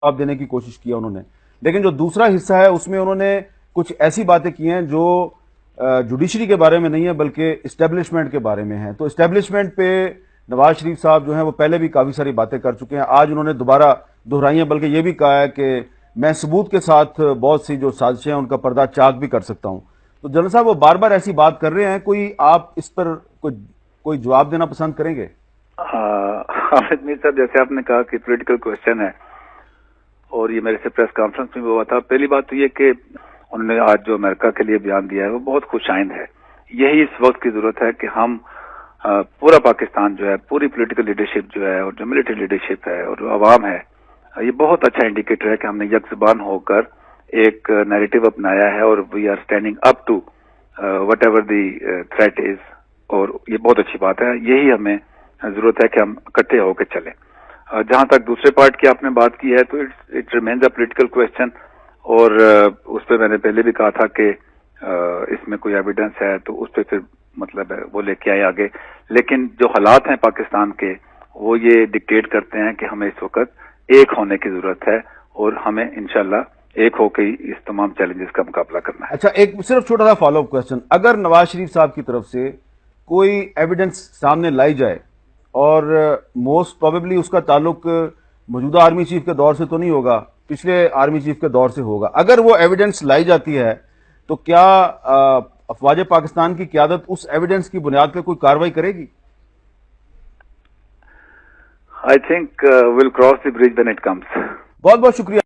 जवाब देने की कोशिश किया उन्होंने, लेकिन जो दूसरा हिस्सा है उसमें उन्होंने कुछ ऐसी बातें की हैं जो जुडिशरी के बारे में नहीं है बल्कि इस्टेब्लिशमेंट के बारे में है। तो इस्टेब्लिशमेंट पे नवाज शरीफ साहब जो हैं वो पहले भी काफ़ी सारी बातें कर चुके हैं, आज उन्होंने दोबारा दोहराई हैं, बल्कि ये भी कहा है कि मैं सबूत के साथ बहुत सी जो साजिशें हैं उनका पर्दा चाक भी कर सकता हूँ। तो जनरल साहब वो बार बार ऐसी बात कर रहे हैं, कोई आप इस पर कोई जवाब देना पसंद करेंगे? हामिद मीर साहब, जैसे आपने कहा कि पॉलिटिकल क्वेश्चन है और ये मेरे से प्रेस कॉन्फ्रेंस में भी हुआ था। पहली बात तो ये कि उन्होंने आज जो अमेरिका के लिए बयान दिया है वो बहुत खुशाइंद है। यही इस वक्त की जरूरत है कि हम पूरा पाकिस्तान जो है, पूरी पॉलिटिकल लीडरशिप जो है और जो मिलिट्री लीडरशिप है और जो आवाम है, ये बहुत अच्छा इंडिकेटर है कि हमने यकजुबान होकर एक नैरेटिव अपनाया है और we are standing up to whatever the threat is, और ये बहुत अच्छी बात है। यही हमें जरूरत है कि हम इकट्ठे होकर चलें। जहां तक दूसरे पार्ट की आपने बात की है तो it remains a political question, और उस पर मैंने पहले भी कहा था कि इसमें कोई एविडेंस है तो उस पर फिर मतलब है वो लेके आए आगे। लेकिन जो हालात हैं पाकिस्तान के वो ये डिक्टेट करते हैं कि हमें इस वक्त एक होने की जरूरत है और हमें इंशाल्लाह एक होकर ही इस तमाम चैलेंजेस का मुकाबला करना है। अच्छा, एक सिर्फ छोटा सा फॉलो अप क्वेश्चन, अगर नवाज शरीफ साहब की तरफ से कोई एविडेंस सामने लाई जाए और मोस्ट प्रोबेबली उसका ताल्लुक मौजूदा आर्मी चीफ के दौर से तो नहीं होगा, पिछले आर्मी चीफ के दौर से होगा, अगर वो एविडेंस लाई जाती है तो क्या अफवाज पाकिस्तान की क़यादत उस एविडेंस की बुनियाद पर कोई कार्रवाई करेगी? I think will cross the bridge when it comes. बहुत बहुत शुक्रिया।